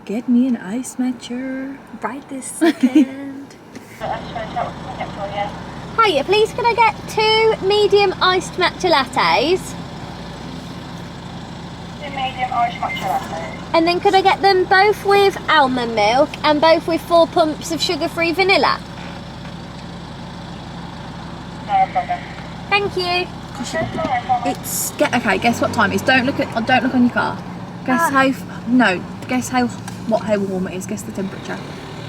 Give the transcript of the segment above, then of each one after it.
Get me an ice matcha. Right this second. Hiya, please can I get 2 medium iced matcha lattes? 2 medium iced matcha lattes. And then could I get them both with almond milk and both with 4 pumps of sugar-free vanilla? No problem. Thank you. It's okay. Guess what time it is? Don't look on your car. Guess how warm it is. Guess the temperature.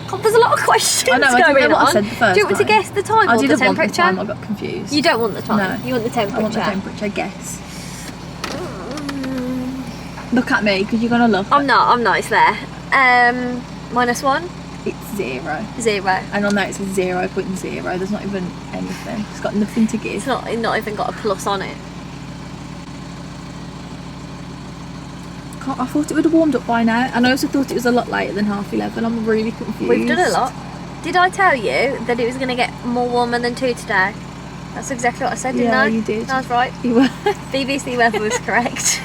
God, there's a lot of questions I know. I didn't going know what on. I said the first Do you want me to time. guess the time I or the didn't temperature? want the time. I got confused. You don't want the time. No. You want the temperature. I want the temperature. Guess. Look at me, because you're gonna look. I'm not. It's there. -1. It's 0. 0. And on there it says 0.0. There's not even anything. It's got nothing to give. It's not even got a plus on it. I thought it would have warmed up by now, and I also thought it was a lot later than 11:30. I'm really confused. We've done a lot. Did I tell you that it was going to get more warmer than 2 today? That's exactly what I said, didn't I? Yeah, you did. I was right. You were. BBC weather was correct.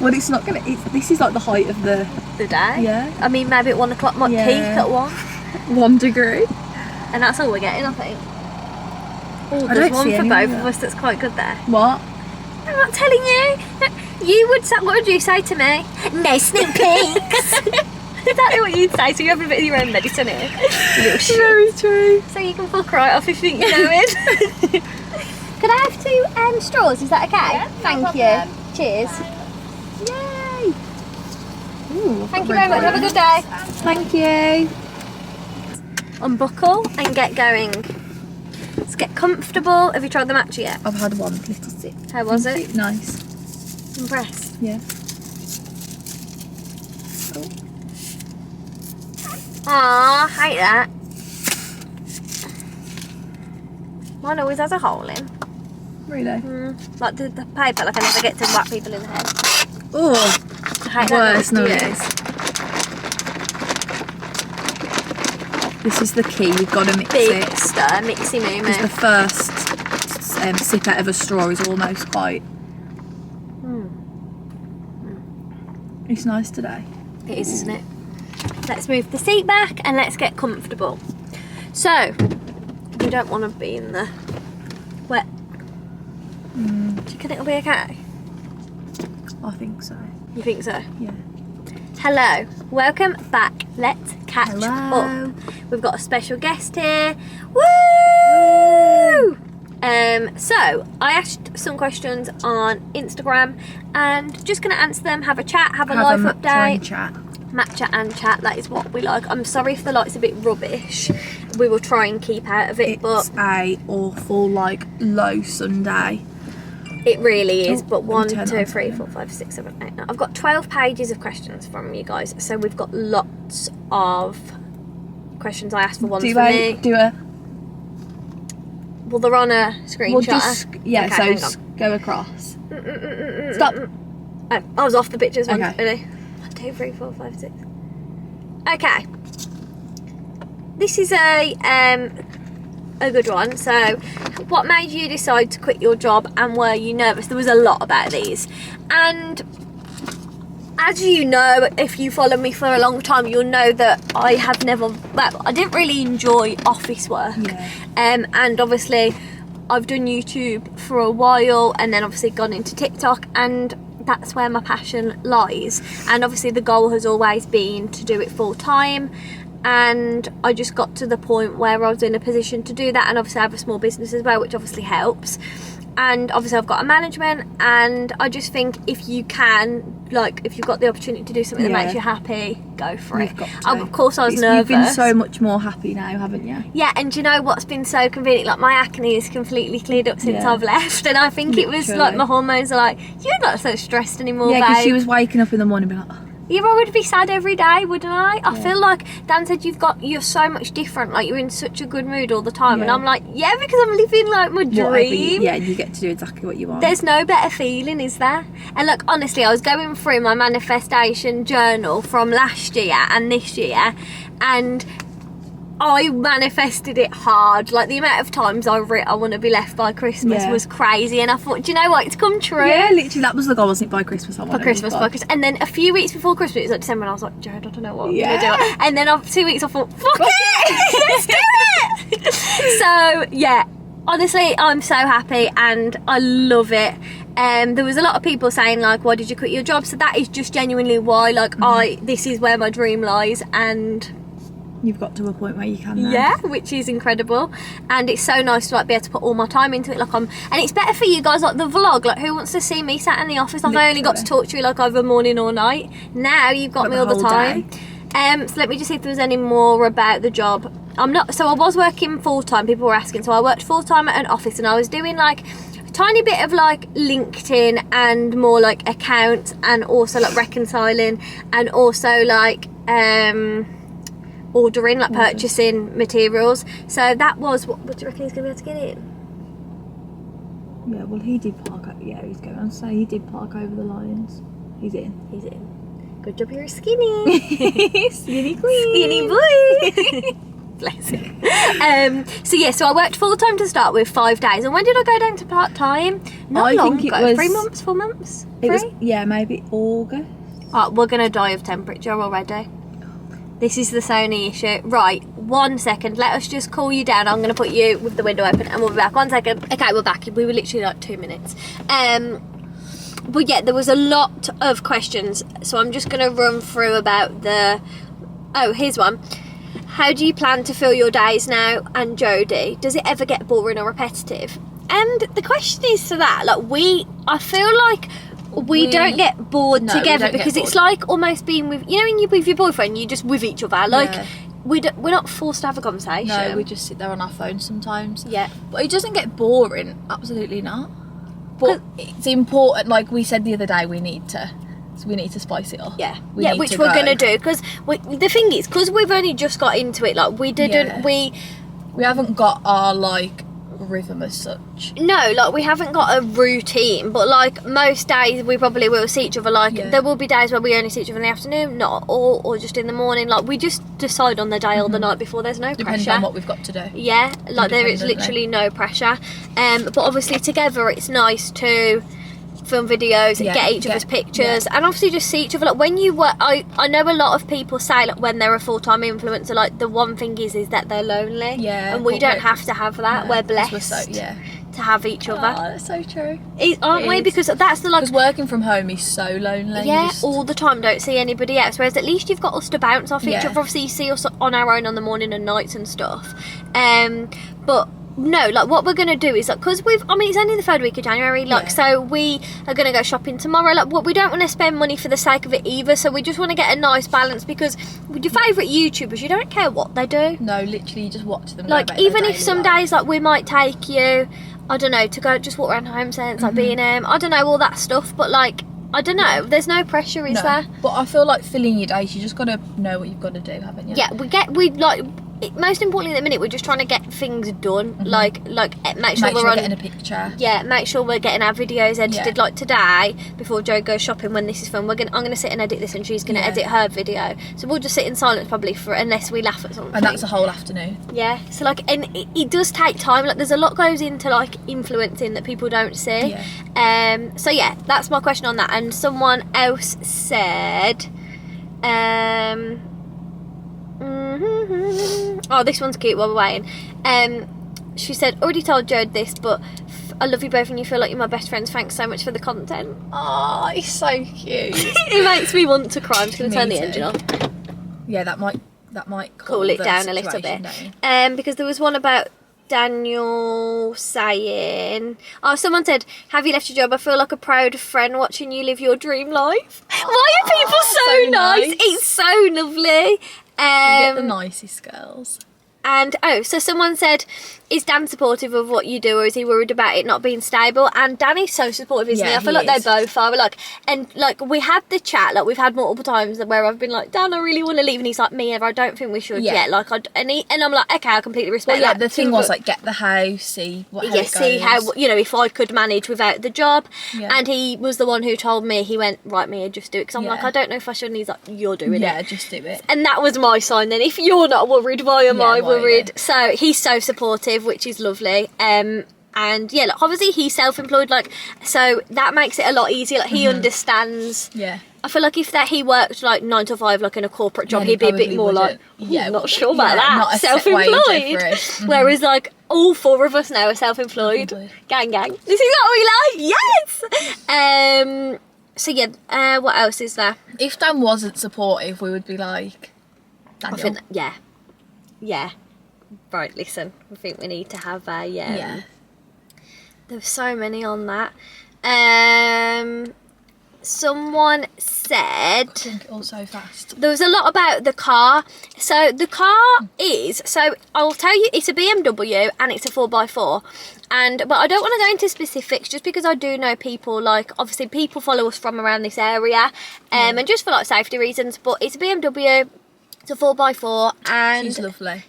Well, it's not gonna. This is like the height of the day. Yeah. I mean, maybe at 1 o'clock might peak at 1. 1 degree. And that's all we're getting, I think. Oh, I there's don't one see for any both either. of us that's quite good there. What? I'm not telling you. You would say, what would you say to me? No sneak peeks. Exactly what you'd say, so you have a bit of your own medicine here. You little shit. Very true. So you can fuck right off if you think you know it. Could I have 2 straws? Is that okay? Yeah, Thank no you. problem. Cheers. Yay! Ooh, Thank you very much. Have a good day. Thank you. Unbuckle and get going. Let's get comfortable. Have you tried the matcha yet? I've had one little sip. How was it? Nice. Impressed. Yeah. Aw, hate that. Mine always has a hole in. Really? Like the paper, like I never get to whack people in the head. Oh, I hate worse that. noise. This is the key. You've got to mix Big it. stir, mixy moo Because the first sip out of a straw is almost quite. It's nice today. It is, isn't it? Let's move the seat back and let's get comfortable. So, you don't want to be in the wet. Do you think it'll be okay? I think so. You think so? Yeah. Hello, welcome back. Let's catch Hello. up. We've got a special guest here. Woo! So I asked some questions on Instagram and just gonna answer them, have a chat, have a life matcha update. and chat. Matcha and chat, that is what we like. I'm sorry if the light's a bit rubbish. We will try and keep out of it, but It's a awful low Sunday. it really is. Oh, But 1, turn it 2, on 3, for 4, 5, 6, 7, 8, 9. I've got 12 pages of questions from you guys, so we've got lots of questions. I asked for ones for me. Do a. Well, they're on a screenshot. Well, just Okay, hang on. go across. Stop. Oh, I was off the pictures. Okay. Ready? 1, 2, 3, 4, 5, 6. Okay. This is a good one. So, what made you decide to quit your job, and were you nervous? There was a lot about these, and as you know, if you follow me for a long time, you'll know that I have never. Well, I didn't really enjoy office work, Yeah. and obviously, I've done YouTube for a while, and then obviously gone into TikTok, and that's where my passion lies. And obviously, the goal has always been to do it full time. And I just got to the point where I was in a position to do that, and obviously I have a small business as well, which obviously helps. And obviously I've got a management, and I just think if you can, like, if you've got the opportunity to do something that makes you happy, go for it. You've got to. Of course I was nervous. You've been so much more happy now, haven't you? Yeah, and do you know what's been so convenient? Like, my acne is completely cleared up since I've left, and I think it was like Literally. my hormones are like, you're not so stressed anymore, Yeah, because babe. she was waking up in the morning being like, oh. Yeah, I would be sad every day, wouldn't I? I feel like Dan said you're so much different, like you're in such a good mood all the time, and Yeah. I'm like, yeah, because I'm living like my dream. You get to do exactly what you want. There's no better feeling, is there? And look, honestly, I was going through my manifestation journal from last year and this year, and I manifested it hard. Like, the amount of times I writ I want to be left by Christmas Yeah. was crazy, and I thought, do you know what, it's come true. Yeah, literally, that was the goal, wasn't it? By Christmas, I wanted By Christmas, it. by Christmas. And then a few weeks before Christmas, it was like December, and I was like, Jared, I don't know what I'm Yeah. going to do. And then after 2 weeks, I thought, fuck it! Let's do it! So, yeah, honestly, I'm so happy, and I love it. There was a lot of people saying, like, why did you quit your job? So that is just genuinely why, like, this is where my dream lies, and You've got to a point where you can now. yeah, which is incredible, and it's so nice to like be able to put all my time into it. Like, and it's better for you guys, like the vlog. Like, who wants to see me sat in the office? Like, I only got to talk to you like over morning or night. Now you've got me all the whole time. So let me just see if there was any more about the job. So I was working full time. People were asking. So I worked full time at an office, and I was doing like a tiny bit of like LinkedIn and more like accounts, and also like reconciling, and also like ordering, like purchasing materials. So that was what do you reckon he's gonna be able to get in? Yeah, well, he did park. Yeah, he's going on. So he did park over the lines. He's in. He's in. Good job, you're skinny. Skinny queen. Skinny boy. Bless him. So I worked full time to start with, 5 days. And when did I go down to part time? Not long think it ago. was 3 months, 4 months. It was, Three? yeah, maybe August. Oh, we're gonna die of temperature already. This is the Sony issue. Right, 1 second. Let us just cool you down. I'm gonna put you with the window open, and we'll be back. 1 second. Okay, we're back. We were literally like 2 minutes. But yeah, there was a lot of questions, so I'm just gonna run through about the. Oh, here's one. How do you plan to fill your days now? And Jodie, does it ever get boring or repetitive? And the question is to that, like, I feel like we don't get bored No, we together, don't get because it's bored. like almost being with, you know, when you're with your boyfriend, you're just with each other. Like, Yeah. we're not forced to have a conversation. No, we just sit there on our phones sometimes. Yeah. But it doesn't get boring. Absolutely not. But it's important. Like we said the other day, we need to spice it up. Yeah, We yeah, need which to we're go. gonna do, because the thing is, because we've only just got into it, like we didn't, Yeah. We haven't got our like rhythm as such. No, like we haven't got a routine, but like most days we probably will see each other. Like there will be days where we only see each other in the afternoon, not all, or just in the morning. Like we just decide on the day or the night before. There's no Depending pressure. on what we've got to do. Yeah, like there is Independently. literally no pressure. But obviously together it's nice to film videos, Yeah, get each other's pictures, and obviously just see each other. Like when you work, I know a lot of people say, like, when they're a full-time influencer, like the one thing is that they're lonely. Yeah, and we but don't have to have that. No, We're 'cause blessed we're to have each other. Oh, that's so true. Aren't we? is. Because that's the like. Because working from home is so lonely. You Yeah, just- all the time, don't see anybody else. Whereas at least you've got us to bounce off each Yeah. other. Obviously, you see us on our own on the morning and nights and stuff. But no, like what we're gonna do is like, because it's only the 3rd week of January, like Yeah. so we are gonna go shopping tomorrow. Like what we don't want to spend money for the sake of it either. So we just want to get a nice balance, because with your favourite YouTubers, you don't care what they do. No, literally, you just watch them. go Like about their even if daily some life. days like we might take you, I don't know, to go just walk around home centres, like B&M, I don't know, all that stuff. But like I don't know, there's no pressure, is No, there? but I feel like filling your days, you just gotta know what you've got to do, haven't you? Yeah, most importantly at the minute, we're just trying to get things done. Like make sure Make we're sure on. getting a picture. Yeah, make sure we're getting our videos edited. Yeah. Like today, before Joe goes shopping when this is filmed, I'm gonna sit and edit this, and she's gonna Yeah. edit her video. So we'll just sit in silence probably unless we laugh at something. And that's a whole afternoon. Yeah. So like, and it does take time. Like there's a lot goes into like influencing that people don't see. Yeah. So yeah, that's my question on that. And someone else said, oh, this one's cute while we're waiting. She said, already told Jode this, but I love you both and you feel like you're my best friends. Thanks so much for the content. Oh, it's so cute. It makes me want to cry. I'm just going to Me turn the too. engine off. Yeah, that might Cool it the down a little situation bit. down. Because there was one about Daniel saying, someone said, have you left your job? I feel like a proud friend watching you live your dream life. Why are people so so nice? nice. It's so lovely. You get the nicest girls. And so someone said, is Dan supportive of what you do, or is he worried about it not being stable? And Danny's so supportive, isn't he? I feel like they both are. Like, and like we had the chat, like we've had multiple times where I've been like, Dan, I really want to leave, and he's like, me, I don't think we should yet. Like, and I'm like, okay, I completely respect that. The thing was like, get the house, see how it goes. See how, you know, if I could manage without the job. And he was the one who told me, he went, right, Mia, just do it, because I'm like, I don't know if I should, and he's like, you're doing it. Yeah, just do it. And that was my sign then. If you're not worried, why am I worried? So he's so supportive, which is lovely. And yeah, like obviously he's self-employed, like, so that makes it a lot easier. Like he understands. Yeah. I feel like if he worked like 9 to 5, like in a corporate job, he'd be a bit more like, I'm not sure about that. Not self-employed. Whereas like all 4 of us now are self-employed. Gang. This is what we like. Yes. So yeah. What else is there? If Dan wasn't supportive, we would be like, Daniel. I think yeah. Right, listen, I think we need to have a there's so many on that. Someone said, I think all so fast. There was a lot about the car. So the car is, so I'll tell you, it's a BMW and it's a 4x4. But I don't want to go into specifics just because I do know people, like obviously people follow us from around this area, and just for like safety reasons, but it's a BMW. It's a 4x4, and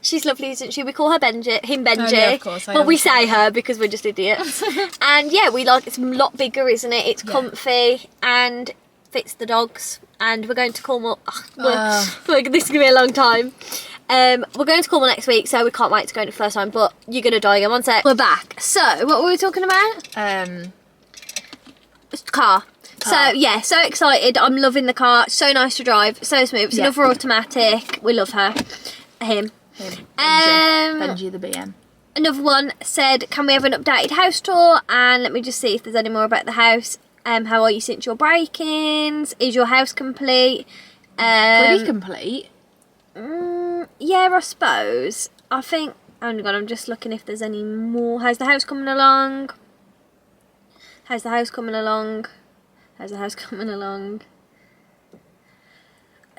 she's lovely, isn't she? We call her Benji, Oh, yeah, of course, but we say her because we're just idiots. And yeah, we like, it's a lot bigger, isn't it? It's comfy and fits the dogs. And we're going to Cornwall. This is gonna be a long time. We're going to Cornwall next week, so we can't wait to go in the first time. But you're gonna die again. One sec. We're back. So what were we talking about? Car. So yeah, so excited. I'm loving the car. So nice to drive. So smooth. It's another automatic. We love her. Him. Benji the BM. Another one said, can we have an updated house tour? And let me just see if there's any more about the house. How are you since your break-ins? Is your house complete? Pretty complete. Yeah, I suppose. I think. Oh my god, I'm just looking if there's any more. How's the house coming along? How's the house coming along? How's the house coming along?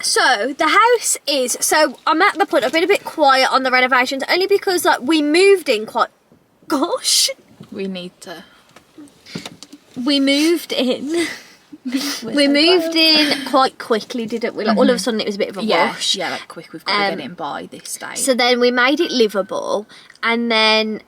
So the house is, so I'm at the point, I've been a bit quiet on the renovations only because like we moved in quite, we need to. We moved in. We moved in quite quickly, didn't we? Like all of a sudden it was a bit of a rush. Yeah, like quick, we've got to get in by this day. So then we made it livable, and then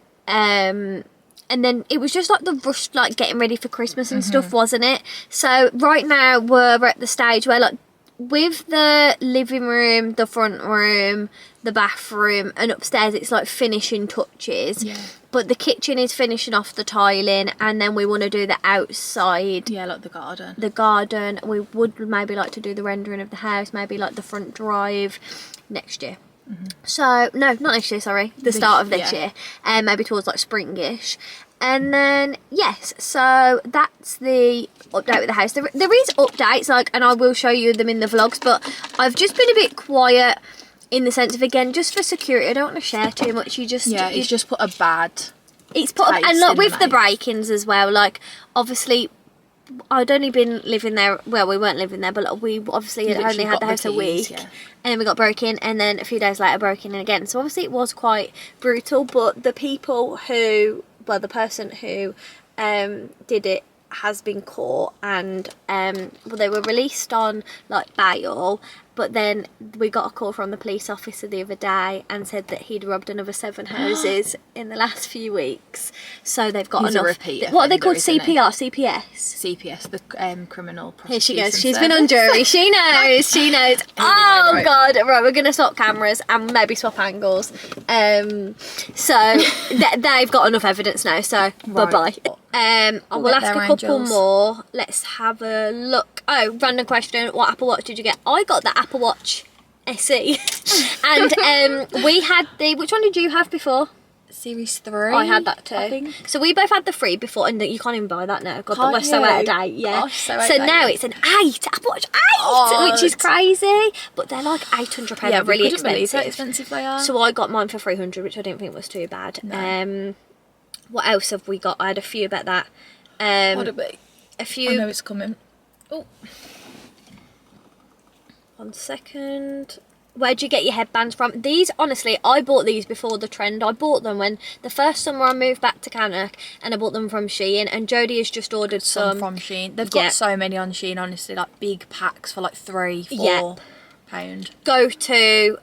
it was just like the rush, like getting ready for Christmas and stuff, wasn't it? So right now we're at the stage where like with the living room, the front room, the bathroom and upstairs, it's like finishing touches. Yeah. But the kitchen is finishing off the tiling, and then we want to do the outside. Yeah, like the garden. The garden. We would maybe like to do the rendering of the house, maybe like the front drive next year. So, no, not next year, sorry. The start of this year. Maybe towards like springish. And then, yes, so that's the update with the house. There is updates, like, and I will show you them in the vlogs, but I've just been a bit quiet in the sense of, again, just for security. I don't want to share too much. It's just put a bad It's put up, and like with the break-ins as well, like, obviously, I'd only been living there, well, we weren't living there, but like, we obviously had only had the house a week, and then we got broke in, and then a few days later broke in again, so obviously it was quite brutal, but the people who, well, the person who did it has been caught, and well, they were released on like bail, but then we got a call from the police officer the other day and said that he'd robbed another 7 houses in the last few weeks. So they've got enough. What are they called? CPR, CPS, the criminal prosecution. Here she goes. She's been on jury. She knows. She knows. Oh God! Right, we're gonna swap cameras and maybe swap angles. So they've got enough evidence now. So bye bye. We'll ask a couple more. Let's have a look. Oh, random question. What Apple Watch did you get? I got the Apple Watch SE. And we had the, which one did you have before? Series 3. I had that too. I think. So we both had the 3 before, and you can't even buy that now. God, but we're so out of date. Yeah. Gosh, so now it's an 8, Apple Watch 8, which is crazy. But they're like £800. Yeah, really expensive. How expensive they are. So I got mine for 300, which I didn't think was too bad. No. What else have we got? I had a few about that. What a bit. A few. I know it's coming. Oh. 1 second. where'd you get your headbands from? These, honestly, I bought these before the trend. I bought them when the first summer I moved back to Cannock, and I bought them from Shein, and Jodie has just ordered some from Shein. They've got so many on Shein, honestly, like big packs for like £3-4 pound. Go to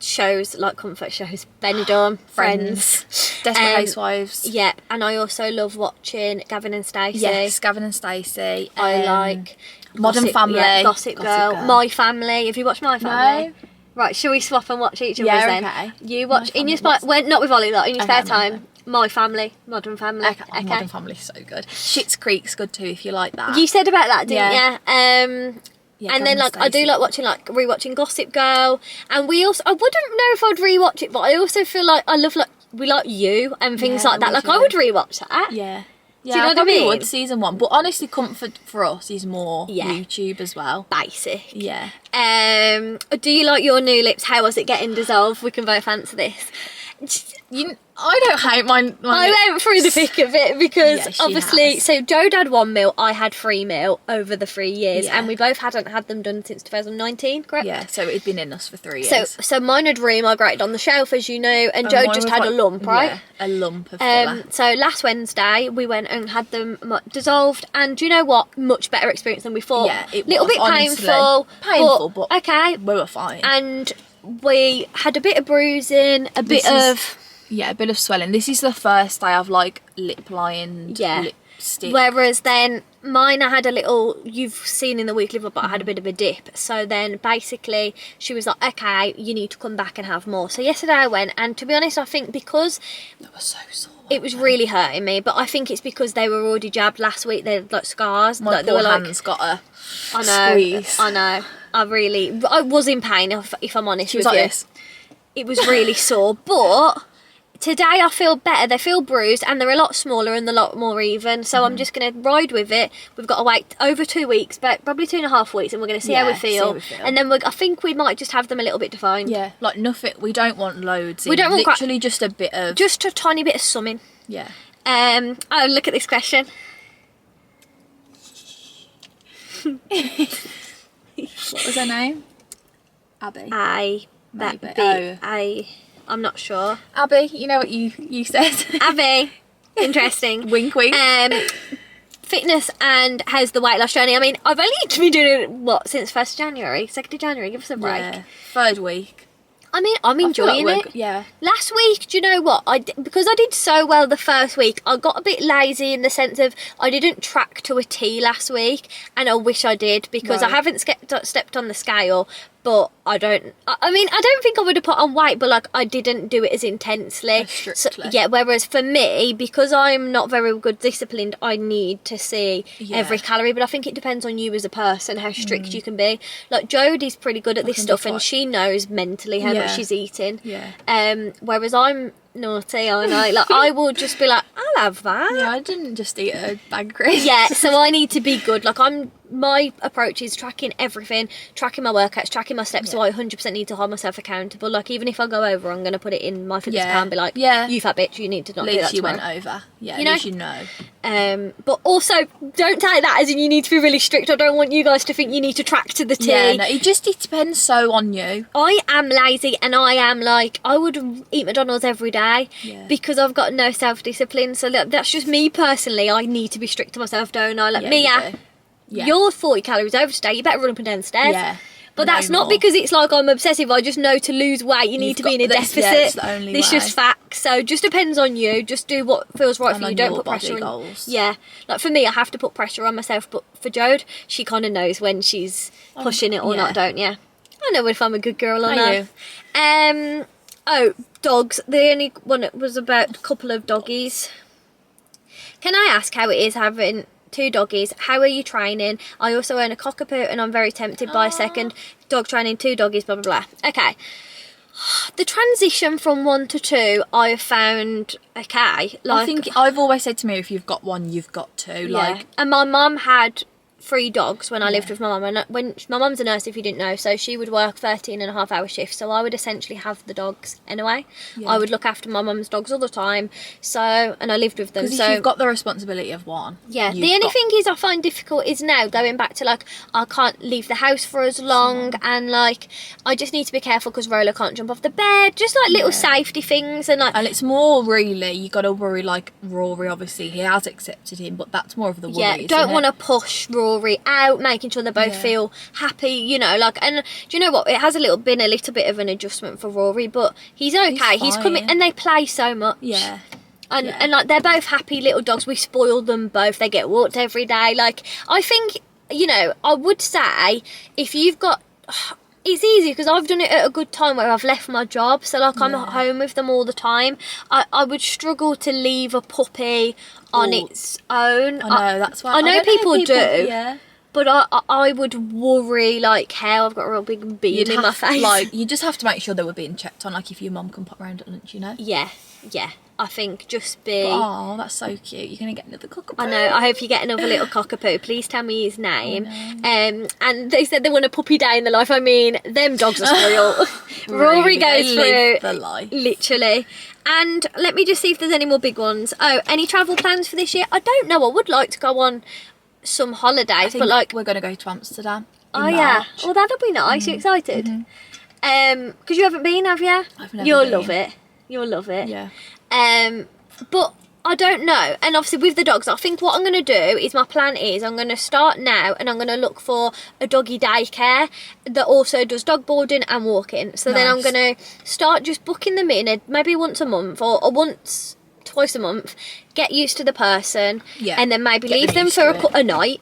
shows like comfort shows, Benidorm, Friends, Desperate Housewives. Yeah, and I also love watching Gavin and Stacey. Yes, Gavin and Stacey. I like Modern Family. Gossip Girl. My Family. Have you watched My Family? No. Right, shall we swap and watch each other's then? Okay. You watch in your spare, well, not with Ollie, though, in your spare time. My Family, Modern Family. Okay. Modern Family's so good. Schitt's Creek's good too if you like that. You said about that, didn't you? Yeah, and then like I do like watching rewatching Gossip Girl, and we also, I wouldn't know if I'd rewatch it, but I also feel like I love we like You and things like that. Like I would rewatch that. Yeah. Yeah, do you know I what I probably mean? would, season 1. But honestly, comfort for us is more YouTube as well. Basic. Yeah. Do you like your new lips? How was it getting dissolved? We can both answer this. I don't hate mine. I went through the thick of it because Yeah, obviously, has. so Jode had 1 mil, I had 3 mil over the 3 years, Yeah. and we both hadn't had them done since 2019, correct? Yeah, so it'd been in us for 3 years. So mine had re-migrated on the shelf, as you know, and Jode mine just was had a like- lump, right? Yeah, a lump of filler. So last Wednesday we went and had them dissolved, and do you know what? Much better experience than we thought. Yeah, it little was, bit honestly. painful, but okay. we were fine. And we had a bit of bruising, a bit of swelling. This is the first day I've like lip lined lipstick. Whereas then mine, I had a little, you've seen in the weekly vlog, but I had a bit of a dip. So then basically she was like, okay, you need to come back and have more. So yesterday I went, and to be honest, I think because They were so sore. it was really hurting me, but I think it's because they were already jabbed last week. They're like scars. My like, they poor were hands got a squeeze. squeeze. I know. I was in pain, if I'm honest She was with like you. this. It was really sore, but today I feel better. They feel bruised, and they're a lot smaller and a lot more even. So I'm just going to ride with it. We've got to wait over 2 weeks, but probably 2.5 weeks, and we're going to see how we feel. And then I think we might just have them a little bit defined. Yeah, like nothing. We don't want loads. We don't want literally just a bit of. Just a tiny bit of summing. Yeah. Oh, look at this question. What was her name? Abby. Maybe. I'm not sure. Abby, you know what you said. Abby. Interesting. Wink, wink. Fitness and how's the weight loss journey? I mean, I've only been doing it, since 1st January? 2nd of January? Give us a break. Yeah. 3rd week. I mean, I'm enjoying it. Yeah. Last week, do you know what? Because I did so well the first week, I got a bit lazy in the sense of I didn't track to a T last week, and I wish I did, because I haven't stepped on the scale. But I don't think I would have put on weight, but like I didn't do it as intensely. Strictly. So, whereas for me, because I'm not very good disciplined, I need to see every calorie. But I think it depends on you as a person, how strict you can be. Like Jodie's pretty good at this stuff, and she knows mentally how much she's eating. Yeah. Whereas I'm naughty, aren't I? Like I will just be like, I'll have that. Yeah, I didn't just eat a bag of crisps. Yeah, so I need to be good. Like my approach is tracking everything, tracking my workouts, tracking my steps, so I 100% need to hold myself accountable. Like even if I go over, I'm going to put it in my fitness pal and be like, you fat bitch, you need to not do that At least you tomorrow. went over. Yeah, You know? at least you know. But also, don't take that as in you need to be really strict. I don't want you guys to think you need to track to the T. Yeah, no, it depends so on you. I am lazy, and I am like, I would eat McDonald's every day because I've got no self-discipline. So that's just me personally. I need to be strict to myself, don't I? Like, Mia, you're 40 calories over today. You better run up and down the stairs. Yeah. But that's not because it's like I'm obsessive. I just know to lose weight, you need to be in a deficit. It's the only It's way. just facts. So it just depends on you. Just do what feels right for you. Don't put pressure on. Goals. Yeah, like for me, I have to put pressure on myself. But for Jode, she kind of knows when she's pushing it or not, don't you? I know if I'm a good girl or not. Oh, dogs. The only one was about a couple of doggies. Can I ask how it is having 2 doggies? How are you training? I also own a cockapoo, and I'm very tempted by a second dog training, 2 doggies, blah, blah, blah. Okay. The transition from 1 to 2, I've found okay. Like, I think I've always said to me, if you've got 1, you've got 2. Like, and my mum had 3 dogs when I lived with my mum, and when my mum's a nurse, if you didn't know, so she would work 13.5-hour shifts, so I would essentially have the dogs anyway. I would look after my mum's dogs all the time, so, and I lived with them. Because so if you've got the responsibility of one, yeah, the only thing is I find difficult is now going back to like I can't leave the house for as long, and like I just need to be careful because Roller can't jump off the bed, just like little safety things, and like, and it's more really you got to worry like Rory. Obviously he has accepted him, but that's more of the worry. don't want to push Rory out, making sure they both feel happy, you know, like, and do you know what, it has been a little bit of an adjustment for Rory, but he's okay. He's coming, and they play so much. And like they're both happy little dogs. We spoil them both. They get walked every day. Like, I think, you know, I would say if you've got, it's easy because I've done it at a good time where I've left my job, so like I'm at home with them all the time. I would struggle to leave a puppy on its own. I know, that's why I know people do. Yeah. But I would worry, like, how I've got a real big beam in my face. Like, you just have to make sure they were being checked on, like if your mum can pop around at lunch, you know? Yeah. I think just be... Oh, that's so cute. You're going to get another cockapoo. I know. I hope you get another little cockapoo. Please tell me his name. And they said they want a puppy day in the life. I mean, them dogs are spoiled. Rory goes through... the life. Literally. And let me just see if there's any more big ones. Oh, any travel plans for this year? I don't know. I would like to go on some holidays, but like we're going to go to Amsterdam in March. Yeah, well, that'll be nice. You excited? Because you haven't been, have you? I've never You'll been. love it. Yeah. But I don't know, and obviously with the dogs, I think what I'm going to do is, my plan is I'm going to start now, and I'm going to look for a doggy daycare that also does dog boarding and walking. So then I'm going to start just booking them in, maybe once a month or twice a month, get used to the person, and then maybe leave them for a night,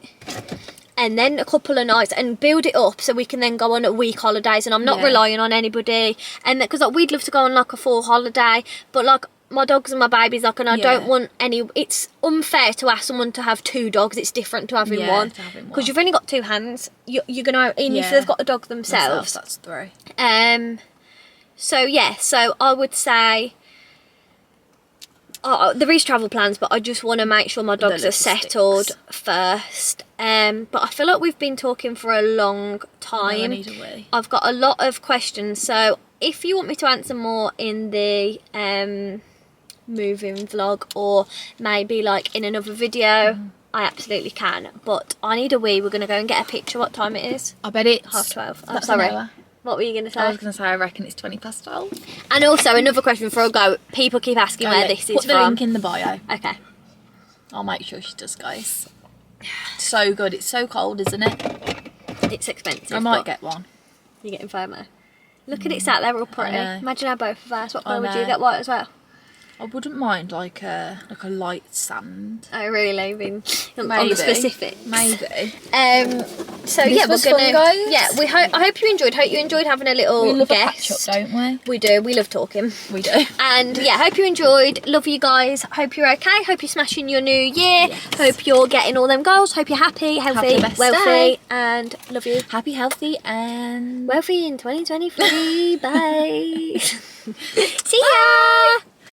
and then a couple of nights, and build it up so we can then go on a week holidays, and I'm not relying on anybody, and because like, we'd love to go on like a full holiday, but like my dogs and my babies, like, and I don't want any, it's unfair to ask someone to have 2 dogs. It's different to having one, because you've only got 2 hands. You're gonna, and if they've got a dog themselves, that's 3. So I would say there is travel plans, but I just want to make sure my dogs are settled first. But I feel like we've been talking for a long time. I need a wee. I've got a lot of questions, so if you want me to answer more in the moving vlog, or maybe like in another video, I absolutely can. But I need a wee. We're going to go and get a picture. What time it is? I bet it's 12:30. Oh, that's sorry. an hour. What were you going to say? I was going to say I reckon it's 12:20. And also another question before I go. People keep asking where this is Put the from. link in the bio. Okay. I'll make sure she does, guys. So good. It's so cold, isn't it? It's expensive. I might get one. You're getting FOMO. Look at it sat there all pretty. know. Imagine how both of us. What I colour would you know. get? White as well? I wouldn't mind like a light sand. Oh really? Being on Maybe. the specifics. Maybe. So This yeah, was we're gonna. fun, guys. Yeah, I hope you enjoyed. Hope you enjoyed having a little We love guest. a catch up, don't we? We do. We love talking. We do. And yeah, hope you enjoyed. Love you guys. Hope you're okay. Hope you're smashing your new year. Yes. Hope you're getting all them goals. Hope you're happy, healthy, the best wealthy, day. and love you. Happy, healthy, and Wealthy in 2023. Bye. See ya.